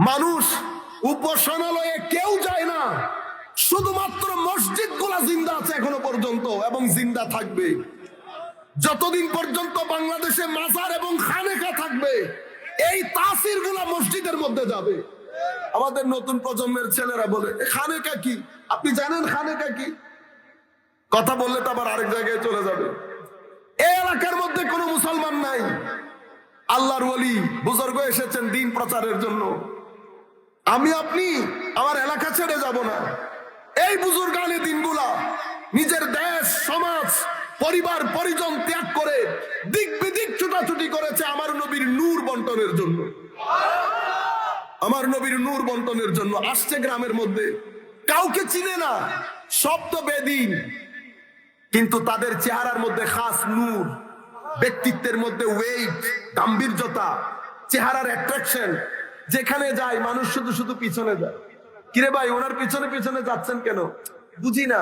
মানুষ উপাসনালয়ে কেউ যায় না, শুধুমাত্র মসজিদ গুলা জিন্দা আছে এখনো পর্যন্ত এবং জিন্দা থাকবে। যতদিন পর্যন্ত বাংলাদেশে মাজার এবং খানেকা থাকবে, এই তাসির গুলা মসজিদের মধ্যে যাবে। আমাদের নতুন প্রজন্মের ছেলেরা বলে খানেকা কি, আপনি জানেন খানেকা কি? কথা বললে তো আবার আরেক জায়গায় চলে যাবে। এই এলাকার মধ্যে কোনো মুসলমান নাই, আল্লাহর ওলি বুজুর্গ এসেছেন দিন প্রচারের জন্য। আমি আপনি আমার এলাকা ছেড়ে যাব না। এই বুজুর্গানে দিনগুলা নিজের দেশ, সমাজ, পরিবার, পরিজন ত্যাগ করে দিক বিদিক ছুটাছুটি করেছে আমার নবীর নূর বন্টনের জন্য। আমার নবীর নূর বন্টনের জন্য আসছে গ্রামের মধ্যে, কাউকে চিনে না, সব তো বেদিন, কিন্তু তাদের চেহারার মধ্যে খাস নূর, ব্যক্তিত্বের মধ্যে ওয়েট, গাম্ভীর্যতা, চেহারার অ্যাট্রাকশন। যেখানে যায় মানুষ শুধু শুধু পিছনে যায়। কিরে ভাই, ওনার পিছনে পিছনে যাচ্ছেন কেন? বুঝি না,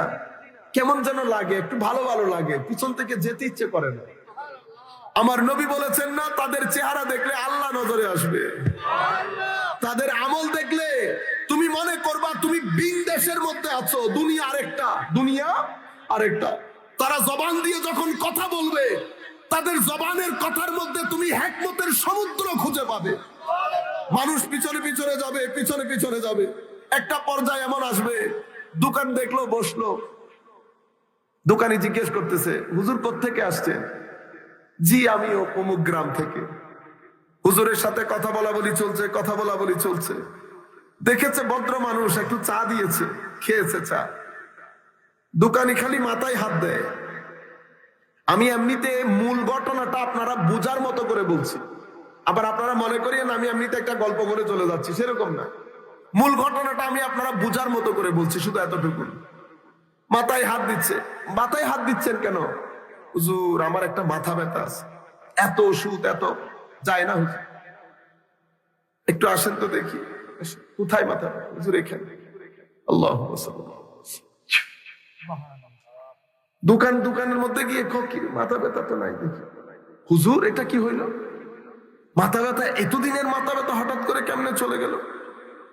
কেমন যেন লাগে, একটু ভালো ভালো লাগে, পিছন থেকে যেতে ইচ্ছে করে না। আমার নবী বলেছেন না, তাদের চেহারা দেখলে আল্লাহ নজরে আসবে, তাদের আমল দেখলে তুমি মনে করবা তুমি ভিন দেশের মধ্যে আছো, দুনিয়া আরেকটা, দুনিয়া আরেকটা। তারা জবান দিয়ে যখন কথা বলবে, তাদের জবানের কথার মধ্যে তুমি হিকমতের সমুদ্র খুঁজে পাবে। মানুষ পিছনে পিছনে যাবে, পিছনে পিছনে যাবে। একটা পর্যায়ে এমন আসবে, দোকান দেখলো, বসলো, দোকানি জিজ্ঞেস করতেছে, হুজুর কোত্থেকে আসছেন? জি আমি অমুক গ্রাম থেকে। হুজুরের সাথে কথা বলা বলি চলছে, কথা বলা বলি চলছে। দেখেছে ভদ্র মানুষ, একটু চা দিয়েছে, খেয়েছে চা। দোকানি খালি মাথায় হাত দেয়। আমি এমনিতে মূল ঘটনাটা আপনারা বুঝার মতো করে বলছি, আবার আপনারা মনে করিয়েন আমি এমনিতে একটা গল্প করে চলে যাচ্ছি, সেরকম না। মূল ঘটনাটা আমি আপনারা বুঝার মতো করে বলছি, শুধু এতটুকু। মাথায় হাত দিচ্ছে। মাথায় হাত দিচ্ছেন কেন? হুজুর আমার একটা মাথা ব্যথা আছে, এত ওষুধ, এত যায় না হুজুর, একটু আসেন তো দেখি। কোথায় মাথা? হুজুর এখানে। আল্লাহু আকবার। দোকানের মধ্যে গিয়ে কি মাথা ব্যথা তো নাই দেখি। হুজুর এটা কি হইল? মাথা ব্যথা, এতদিনের মাথা ব্যথা হঠাৎ করে কেমনে চলে গেল?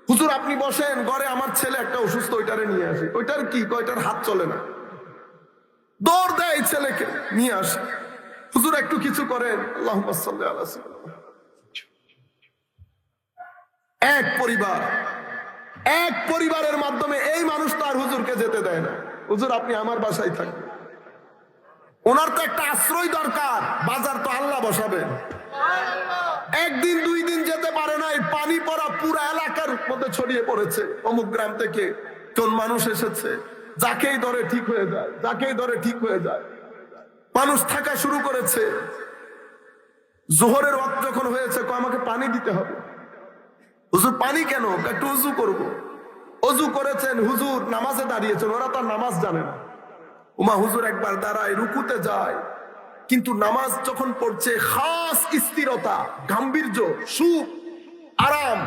হুজুর আপনি বসেন, ঘরে আমার ছেলে একটা অসুস্থ, ওইটারে নিয়ে আসে। ওইটার কি? ওইটার হাত চলে না। দৌড় দেয় ছেলেকে নিয়ে আসে। হুজুর একটু কিছু করেন। আল্লাহুম্মা সাল্লি আলা সাইয়্যিদিনা। এক পরিবারের মাধ্যমে এই মানুষ তার হুজুরকে যেতে দেয় না। হুজুর আপনি আমার বাসায় থাকবেন। ওনার তো একটা আশ্রয় দরকার, বাজার তো আল্লাহ বসাবেন। একদিন দুই দিন যেতে পারে নাই, পানি পড়া পুরো এলাকার মধ্যে ছড়িয়ে পড়েছে। অমুক গ্রাম থেকে কোন মানুষ এসেছে, যাকেই ধরে ঠিক হয়ে যায়, যাকেই ধরে ঠিক হয়ে যায়। মানুষ থাকা শুরু করেছে। জোহরের ওয়াক্ত যখন হয়েছে, আমাকে পানি দিতে হবে। হুজুর পানি কেন? একটু উজু করব। অজু করেছেন, হুজুর নামাজে দাঁড়িয়েছেন, ওরা তো নামাজ জানে না। উমা হুজুর একবার দাঁড়ায়, রুকুতে যায়, কিন্তু নামাজ যখন পড়ছে খাস স্থিরতা, গাম্ভীর্য, সুখ, আরাম,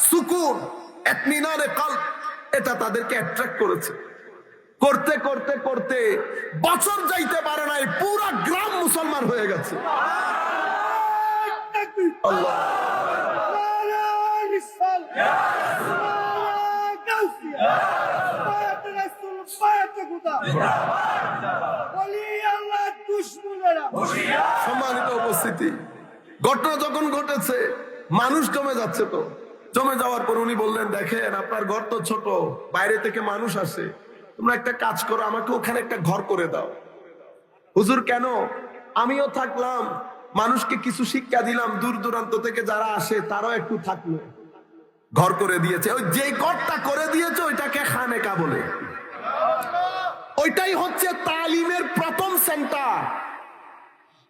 সুকুন, ইতমিনানে কলব, এটা তাদেরকে অ্যাট্রাক্ট করেছে। করতে করতে করতে বছর যাইতে পারে নাই, পুরা গ্রাম মুসলমান হয়ে গেছে। আল্লাহ সম্মানিত উপস্থিতি, ঘটনা যখন ঘটেছে মানুষ জমে যাচ্ছে। তো জমে যাওয়ার পর উনি বললেন, দেখেন আপনার ঘর তো ছোট, বাইরে থেকে মানুষ আসে, তোমরা একটা কাজ করো, আমাকে ওখানে একটা ঘর করে দাও। হুজুর কেন? আমিও থাকলাম, মানুষকে কিছু শিক্ষা দিলাম, দূর দূরান্ত থেকে যারা আসে তারাও একটু থাকলো। ঘর করে দিয়েছে। ওই যে ঘরটা করে দিয়েছে ওইটাকে খানেকা বলে। ওইটাই হচ্ছে তালিমের প্রথম সেন্টার।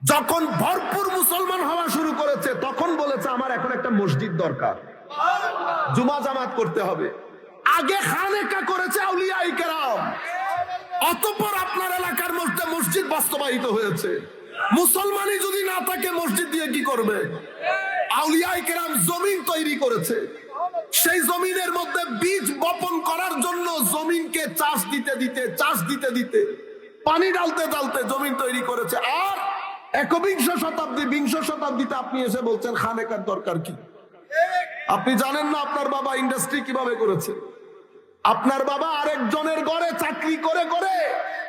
যখন ভরপুর মুসলমান হওয়া শুরু করেছে, তখন বলেছে আমার এখন একটা মসজিদ দরকার, জুমা জামাত করতে হবে। আগে খানেকা করেছে আউলিয়ায়ে কেরাম, অতঃপর আপনার এলাকার মধ্যে মসজিদ বাস্তবায়িত হয়েছে। মুসলমানই যদি না থাকে, মসজিদ দিয়ে কি করবে? আউলিয়ায়ে কেরাম জমিন তৈরি করেছে, সেই জমিনের মধ্যে বীজ বপন করার জন্য জমিনকে চাষ দিতে দিতে পানি ডালতে ডালতে জমিন তৈরি করেছে। আর একবিংশ শতাব্দীতে আপনি এসে বলছেন খানেকার দরকার কি? আপনি জানেন না আপনার বাবা ইন্ডাস্ট্রি কিভাবে করেছে? আপনার বাবা আরেকজনের ঘরে চাকরি করে করে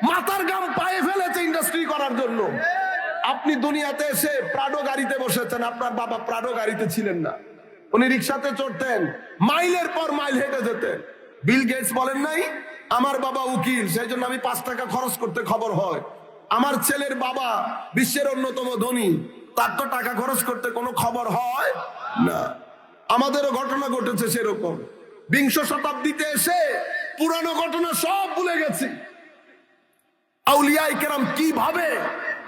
মাথার গাম পায়ে ফেলেছে ইন্ডাস্ট্রি করার জন্য। আপনি দুনিয়াতে এসে প্রাডো গাড়িতে বসেছেন, আপনার বাবা প্রাডো গাড়িতে ছিলেন না, উনি রিক্সাতে চড়তেন, মাইলের পর মাইল হেঁটে যেতেন। বিল গেটস বলেন নাই আমার বাবা উকিল, সেই জন্য আমি 5 টাকা খরচ করতে খবর হয়। আমার ছেলের বাবা বিশ্বের অন্যতম ধনী, তার তো টাকা খরচ করতে কোনো খবর হয় না। আমাদেরও ঘটনা ঘটেছে সেরকম। বিংশ শতাব্দীতে এসে পুরানো ঘটনা সব ভুলে গেছি। আউলিয়া ইকরাম কিভাবে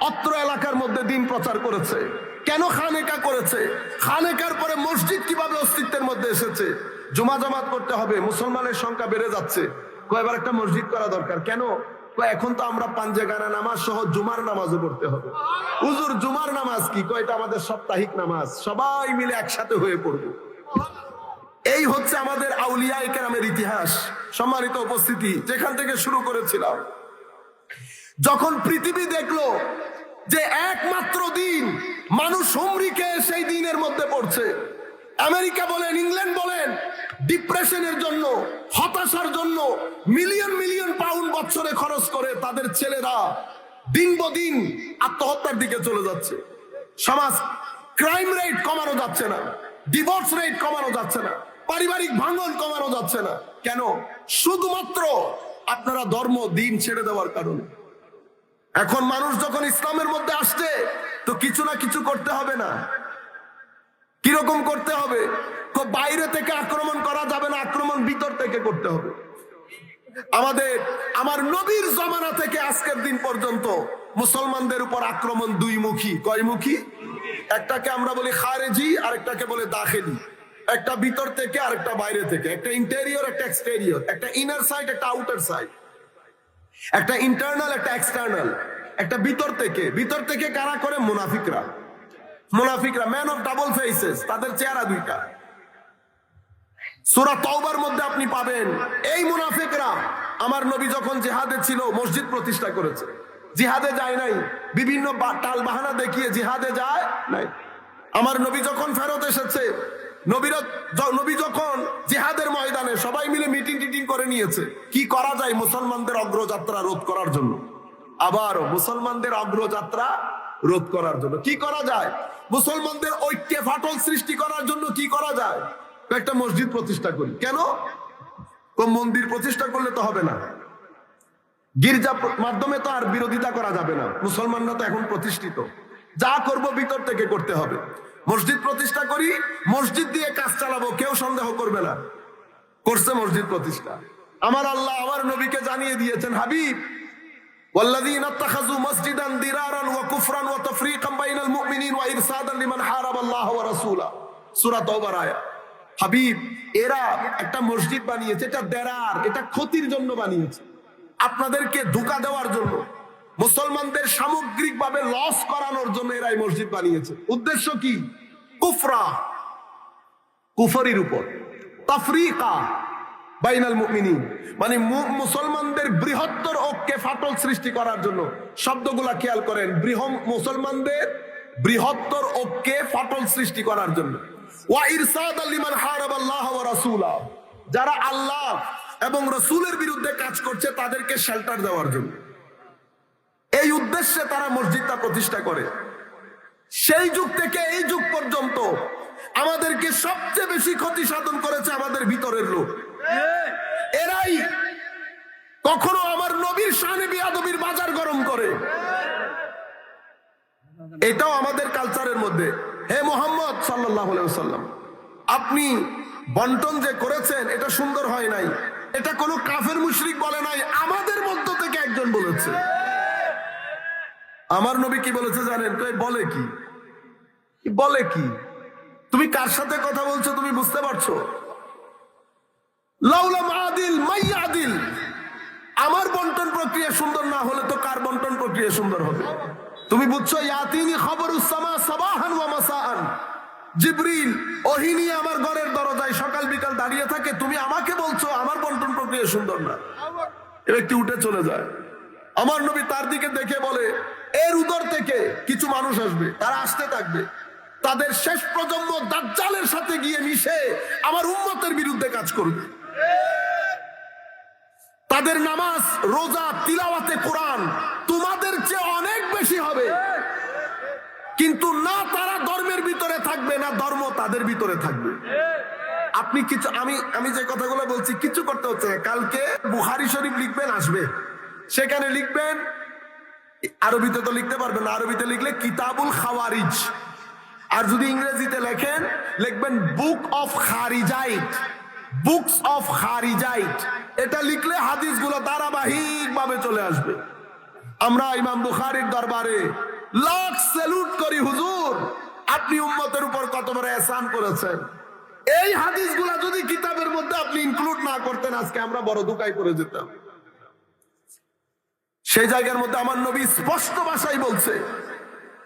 অত্র এলাকার মধ্যে দিন প্রচার করেছে, কেন খানেকা করেছে, খানেকার পরে মসজিদ কিভাবে অস্তিত্বের মধ্যে এসেছে। জুমা জামাত করতে হবে, মুসলমানের সংখ্যা বেড়ে যাচ্ছে, কয়েকবার একটা মসজিদ করা দরকার। কেন? এখন তো আমরা পাঞ্জেগানা নামাজ সহ জুমার নামাজও পড়তে হবে। হুজুর জুমার নামাজ কি? কয়টা আমাদের সাপ্তাহিক নামাজ, সবাই মিলে একসাথে হয়ে পড়বো। এই হচ্ছে আমাদের আউলিয়া ইকরামের ইতিহাস। সম্মানিত উপস্থিতি, যেখান থেকে শুরু করেছিলাম, যখন পৃথিবী দেখলো যে একমাত্র দিন মানুষ হুমড়িকে সেই দিনের মধ্যে পড়ছে, আমেরিকা বলেন, ইংল্যান্ড বলেন, ডিপ্রেশনের জন্য, হতাশার জন্য মিলিয়ন মিলিয়ন পাউন্ড বছরে খরচ করে তাদের ছেলেরা দিন বদিন আত্মহত্যার দিকে চলে যাচ্ছে। সমাজ ক্রাইম রেট কমানো যাচ্ছে না, ডিভোর্স রেট কমানো যাচ্ছে না, পারিবারিক ভাঙন কমানো যাচ্ছে না। কেন? শুধুমাত্র আপনারা ধর্ম দিন ছেড়ে দেওয়ার কারণে। এখন মানুষ যখন ইসলামের মধ্যে আসছে, তো কিছু না কিছু করতে হবে না। কিরকম করতে হবে? তো বাইরে থেকে আক্রমণ করা যাবে না, আক্রমণ ভিতর থেকে করতে হবে। আমার নবীর জমানা থেকে আজকের দিন পর্যন্ত মুসলমানদের উপর আক্রমণ দুই মুখী। কয়মুখী? একটাকে আমরা বলি খারেজি, আরেকটাকে বলে দাখিলি। একটা ভিতর থেকে আরেকটা বাইরে থেকে, একটা ইন্টেরিয়র একটা এক্সটেরিয়র, একটা ইনার সাইড একটা আউটার সাইড, একটা ইন্টারনাল একটা এক্সটার্নাল। একটা ভিতর থেকে কারা করে? মুনাফিকরা। ম্যান অফ ডাবল ফেসেস, তাদের চেহারা দুইটা। সূরা তাওবার মধ্যে আপনি পাবেন এই মুনাফিকরা আমার নবী যখন জিহাদে ছিল মসজিদ প্রতিষ্ঠা করেছে। জিহাদে যায় নাই, বিভিন্ন টাল বাহানা দেখিয়ে জিহাদে যায় নাই। আমার নবী যখন ফেরত এসেছে, নবী যখন জিহাদের ময়দানে সবাই মিলে মিটিং টিটিং করে নিয়েছে, কি করা যায় মুসলমানদের অগ্রযাত্রা রোধ করার জন্য। আবারও মুসলমানদের অগ্রযাত্রা রোধ করার জন্য কি করা যায়? মুসলমানদের ঐক্যে ফাটল সৃষ্টি করার জন্য কি করা যায়? একটা মসজিদ প্রতিষ্ঠা করি। কেন? মন্দির প্রতিষ্ঠা করলে তো হবে না, গির্জা মাধ্যমে তো আর বিরোধিতা করা যাবে না। মুসলমানরা তো এখন প্রতিষ্ঠিত, যা করব ভিতর থেকে করতে হবে। মসজিদ প্রতিষ্ঠা করি, মসজিদ দিয়ে কাজ চালাবো, কেউ সন্দেহ করবে না। করছে মসজিদ প্রতিষ্ঠা। আমার আল্লাহ আমার নবীকে জানিয়ে দিয়েছেন, হাবিব والذين اتخذوا مسجدا ضرارا وكفرا وتفريقا بين المؤمنين وارصادا لمن حارب الله ورسوله সূরা তাওবার আয়াত। হাবিব, এরা একটা মসজিদ বানিয়েছে, এটা দেরার, এটা ক্ষতির জন্য বানিয়েছে, আপনাদেরকে ধোঁকা দেওয়ার জন্য, মুসলমানদের সামগ্রিকভাবে লস করানোর জন্য এরা এই মসজিদ বানিয়েছে। উদ্দেশ্য কি? কুফরির উপর, তাফরিকা বাইনাল মুমিনিন, মানে মুসলমানদের বৃহত্তর ঐক্যে ফাটল সৃষ্টি করার জন্য। শব্দগুলা খেয়াল করেন, মুসলমানদের বৃহত্তর ঐক্যে ফাটল সৃষ্টি করার জন্য। ওয়া ইরসাদাল লিমান হারাবাল্লাহ ওয়া রাসূলা, যারা আল্লাহ এবং রাসূলের বিরুদ্ধে কাজ করছে তাদেরকে শেল্টার দেওয়ার জন্য। এই উদ্দেশ্যে তারা মসজিদটা প্রতিষ্ঠা করে। সেই যুগ থেকে এই যুগ পর্যন্ত আমাদেরকে সবচেয়ে বেশি ক্ষতি সাধন করেছে আমাদের ভিতরের লোক। এরাই কখনো আমার নবীর শানে বিয়াদবির বাজার গরম করে। এটাও আমাদের কালচারের মধ্যে। হে মুহাম্মদ সাল্লাল্লাহু আলাইহি ওয়াসাল্লাম, আপনি বন্টন যে করেছেন এটা সুন্দর হয় নাই, এটা কোনো কাফের মুশরিক বলে নাই, আমাদের মধ্য থেকে একজন বলেছে। আমার নবী কি বলেছে জানেন? বলে কি? বলে কি? তুমি কার সাথে কথা বলছো তুমি বুঝতে পারছো? লাউলাম আদিল মাইয়াদিল, আমার বন্টন প্রক্রিয়া সুন্দর না হলে তো কার বন্টন প্রক্রিয়া সুন্দর হবে? তুমি বুঝছো? ইয়াতিনি খবরুস সামা সাবাহান ওয়া মাসাআন, জিবরিল ওহী নিয়ে আমার ঘরের দরজায় সকাল বিকাল দাঁড়িয়ে থাকে, তুমি আমাকে বলছো আমার বন্টন প্রক্রিয়া সুন্দর না। এ ব্যক্তি উঠে চলে যায়। আমার নবী তার দিকে দেখে বলে, এর উদর থেকে কিছু মানুষ আসবে, তারা আসতে থাকবে, তাদের শেষ প্রজন্ম দাজ্জালের সাথে গিয়ে মিশে আমার উম্মতের বিরুদ্ধে কাজ করবে। তাদের নামাজ, রোজা, তিলাওয়াতে কোরআন তোমাদের চেয়ে অনেক বেশি হবে, কিন্তু না তারা ধর্মের ভিতরে থাকবে, না ধর্ম তাদের ভিতরে থাকবে। আপনি কিছু, আমি যে কথাগুলো বলছি কিছু করতে হচ্ছে না। কালকে বুখারী শরীফ লিখবেন, আসবে, সেখানে লিখবেন, আরবিতে তো লিখতে পারবেন না, আরবিতে লিখলে কিতাবুল খাওয়ারিজ, আর যদি ইংরেজিতে লেখেন লিখবেন বুক অফ খারিজাইট, বুকস অফ খারিজাইট। এটা লিখলে হাদিসগুলো ধারাবাহিক ভাবে চলে আসবে। আমরা ইমাম বুখারীর দরবারে লাখ স্যালুট করি, হুজুর আপনি উম্মতের উপর কত বড় ihsan করেছেন। এই হাদিসগুলো যদি কিতাবের মধ্যে আপনি ইনক্লুড না করতেন, আজকে আমরা বড় দুঃখায় পড়ে যেতাম। সেই জায়গার মধ্যে আমার নবী স্পষ্ট ভাষায় বলছে,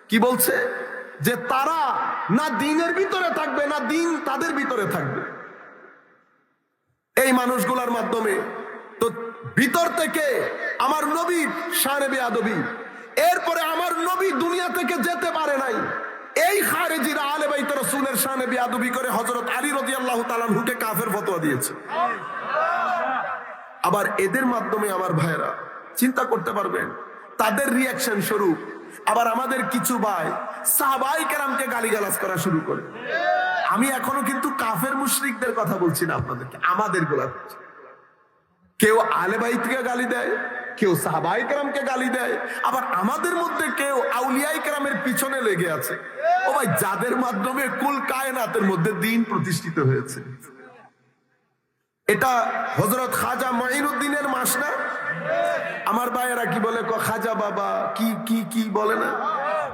কি বলছে? যে তারা না দ্বীনের ভিতরে থাকবে, না দ্বীন তাদের ভিতরে থাকবে। এই মানুষগুলোর মাধ্যমে তো ভিতর থেকে আমার নবীর শানে বেয়াদবি, এরপরে আমার নবী দুনিয়া থেকে যেতে পারে নাই, এই খারেজিরা আলে বাইত রাসূলের শানে বেয়াদবি করে হযরত আলী রাদিয়াল্লাহু তাআলা আনহুকে কাফের ফতোয়া দিয়েছে। আবার এদের মাধ্যমে আমার ভাইরা চিন্তা করতে পারবেন, তাদের রিয়াকশন স্বরূপ আবার আমাদের কিছু ভাই সাহাবায়ে কেরামকে গালিগালাজ করা শুরু করে। আমি এখনো কিন্তু কাফের মুশরিকদের কথা বলছি না আপনাদেরকে, আমাদের গুলা। কেউ আলে বাইতকে গালি দেয়, কেউ সাহাবায়ে কেরামকে গালি দেয়, আবার আমাদের মধ্যে কেউ আউলিয়ায়ে কেরামের পিছনে লেগে আছে। ও ভাই, যাদের মাধ্যমে কুল কায়নাতের মধ্যে দ্বীন প্রতিষ্ঠিত হয়েছে। এটা হযরত খাজা মঈনুদ্দিনের মাস না? আমার ভাইয়েরা কি বলে, খাজা বাবা কি কি কি বলে না?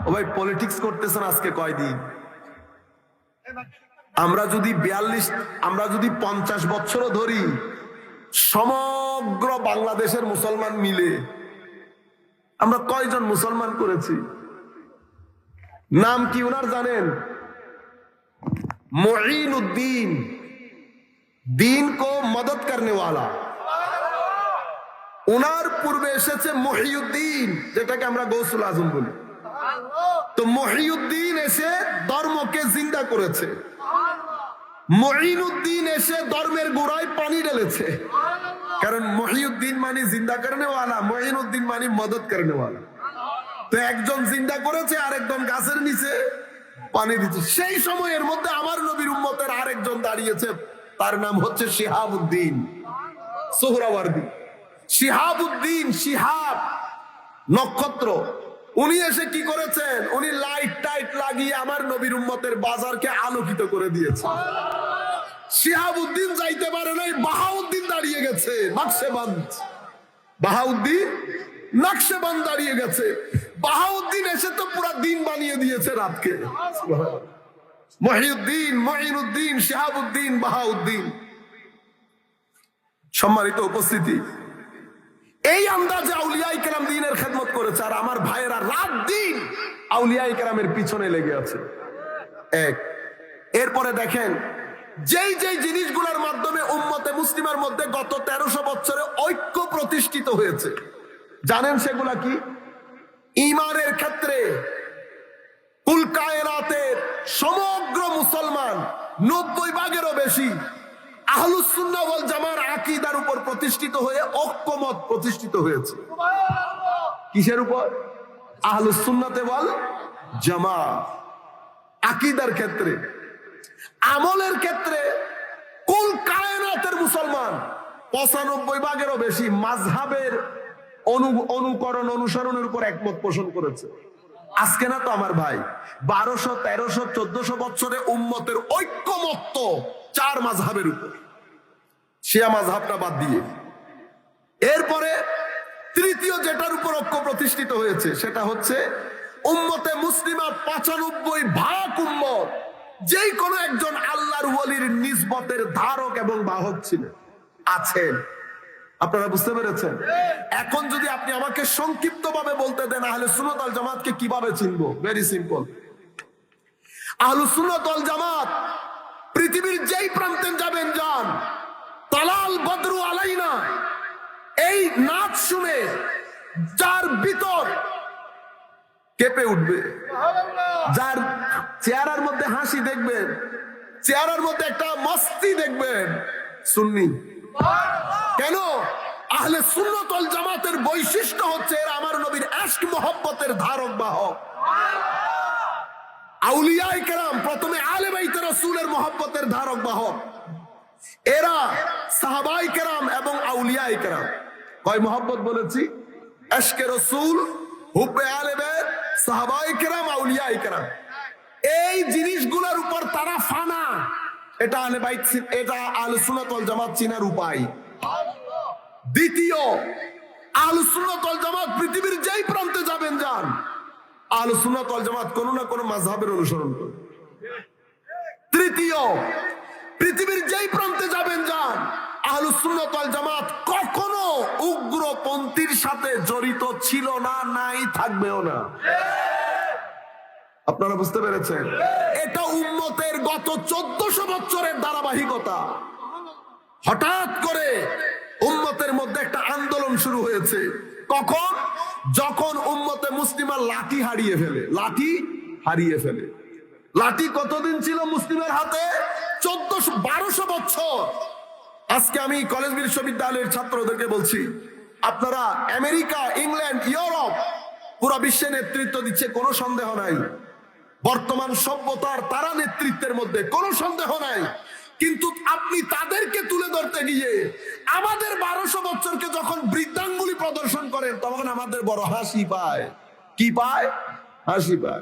ও ভাই, পলিটিক্স করতেছেন আজকে কয়দিন? আমরা যদি 50 বছরও ধরি, সমগ্র বাংলাদেশের মুসলমান মিলে আমরা কয়জন মুসলমান করেছি? নাম কি উনার জানেন? মুঈনুদ্দিন, दीन को मदद करने वाला। उनार पूर्वे एसेছে মুহিউদ্দিন, যেটাকে আমরা গৌসুল আজম বলি। তো মুহিউদ্দিন এসে ধর্মকে জিন্দা করেছে, মুঈনুদ্দিন এসে ধর্মের গোড়ায় পানি ঢেলেছে। কারণ মুহিউদ্দিন মানে জিন্দা করনে वाला, মুঈনুদ্দিন মানে মদদ করনে वाला। তো একজন জিন্দা করেছে, আরেকজন গাছের নিচে পানি দিচ্ছে। সেই সময়ের মধ্যে আমার নবীর উম্মতের আরেকজন দাঁড়িয়েছে, তার নাম হচ্ছে শিহাবউদ্দিন সোহরাওয়ার্দী। শিহাবউদ্দিন, শিহাব নক্ষত্র। উনি এসে কি করেছেন? উনি লাইট টাইট লাগিয়ে আমার নবীর উম্মতের বাজারকে আলোকিত করে দিয়েছে। শিহাবউদ্দিন যাইতে পারে নাই, বাহাউদ্দিন দাঁড়িয়ে গেছে নকশেবন্দ। বাহাউদ্দিন নকশেবন্দ দাঁড়িয়ে গেছে। বাহাউদ্দিন এসে তো পুরো দিন বানিয়ে দিয়েছে রাতকে। মুহিউদ্দিন, মুঈনুদ্দিন, শিহাবউদ্দিন, বাহাউদ্দিন। সম্মানিত উপস্থিতি, এই আন্দাজে আউলিয়ায়ে কেরাম দ্বীনের খেদমত করেছে, আর আমার ভাইয়েরা রাত দিন আউলিয়ায়ে কেরামের পিছনে লেগে আছে। এরপরে দেখেন, যেই যেই জিনিসগুলোর মাধ্যমে উম্মতে মুসলিমের মধ্যে গত 1300 বছরে ঐক্য প্রতিষ্ঠিত হয়েছে, জানেন সেগুলা কি? ঈমানের ক্ষেত্রে কুল কায়নাতের সমগ্র মুসলমান 90 ভাগেরও বেশি আহলুস সুন্নাহ ওয়াল জামার আকীদার উপর প্রতিষ্ঠিত হয়ে ঐক্যমত প্রতিষ্ঠিত হয়েছে। কিসের উপর? আহলুস সুন্নাতে ওয়াল জামা। আকীদার ক্ষেত্রে, আমলের ক্ষেত্রে কুল কায়নাতের মুসলমান 95 ভাগেরও বেশি মাযহাবের অনুকরণ অনুসরণের উপর একমত পোষণ করেছে। আজকে না তো আমার ভাই, 1200, 1300, 1400 বছরে উম্মতের ঐক্যমত্য 4 মাযহাবের উপর, শিয়া মাযহাবটা বাদ দিয়ে। এরপরে তৃতীয় যেটার উপর ঐক্য প্রতিষ্ঠিত হয়েছে সেটা হচ্ছে উম্মতে মুসলিমা 95 ভাগ উম্মত যেই কোনো একজন আল্লাহর ওলির নিসবতের ধারক এবং বাহক ছিলেন, আছেন। আপনারা বুঝতে পেরেছেন? এখন যদি আপনি আমাকে সংক্ষিপ্ত ভাবে বলতে দেন আহলে সুন্নাত ওয়াল জামাতকে কিভাবে চিনবো, ভেরি সিম্পল। আহলে সুন্নাত ওয়াল জামাত পৃথিবীর যেই প্রান্তে যাবেন যান, তালাল বদরু আলাইনা এই নাচ শুনে যার ভিতর কেঁপে উঠবে, যার চেহারার মধ্যে হাসি দেখবেন, চেহারার মধ্যে একটা মস্তি দেখবেন। সুন্নি কেন? আহলে সুন্নাত ওয়াল জামাতের বৈশিষ্ট্য হচ্ছে এরা আমার নবীর ইশক মুহাব্বতের ধারক বাহক। আউলিয়ায়ে কেরাম প্রথমে আলে বাইতে রাসূলের মুহাব্বতের ধারক বাহক, এরা সাহাবায়ে কেরাম এবং আউলিয়ায়ে কেরাম। কয় মুহাব্বত বলেছি? ইশকে রাসূল, হুব্বে আলে বাইত, সাহাবায়ে কেরাম, আউলিয়ায়ে কেরাম। এই জিনিসগুলোর উপর তারা ফানা। এটা আহলে বাইত, এটা আহলে সুন্নাত ওয়াল জামাত চিনার উপায়। দ্বিতীয়, আহলে সুন্নাত ওয়াল জামাত পৃথিবীর যেই প্রান্তে যাবেন যান, আহলে সুন্নাত ওয়াল জামাত কোনো না কোনো মাযহাবের অনুসরণ করে। তৃতীয়, পৃথিবীর যেই প্রান্তে যাবেন যান, আহলে সুন্নাত ওয়াল জামাত কখনো উগ্রপন্থীর সাথে জড়িত ছিল না, নাই, থাকবেও না। আপনারা বুঝতে পেরেছেন? এটা উম্মতের গত 1400 বছরের ধারাবাহিকতা। হঠাৎ করে উম্মতের মধ্যে একটা আন্দোলন শুরু হয়েছে। কখন? যখন উম্মতে মুসলিমা লাঠি হারিয়ে ফেলে। লাঠি হারিয়ে ফেলে। লাঠি কতদিন ছিল মুসলিমের হাতে? 1200 বছর। আজকে আমি কলেজ বিশ্ববিদ্যালয়ের ছাত্রদেরকে বলছি, আপনারা আমেরিকা, ইংল্যান্ড, ইউরোপ পুরো বিশ্বে নেতৃত্ব দিচ্ছে, কোনো সন্দেহ নাই। বর্তমান সভ্যতার তারা নেতৃত্বের মধ্যে কোনো সন্দেহ নাই। কিন্তু আপনি তাদেরকে তুলে ধরতে গিয়ে আমাদের 1200 বছরকে যখন বৃদ্ধাঙ্গুলি প্রদর্শন করেন, তখন আমাদের বড় হাসি পায়। কি পায়? হাসি পায়।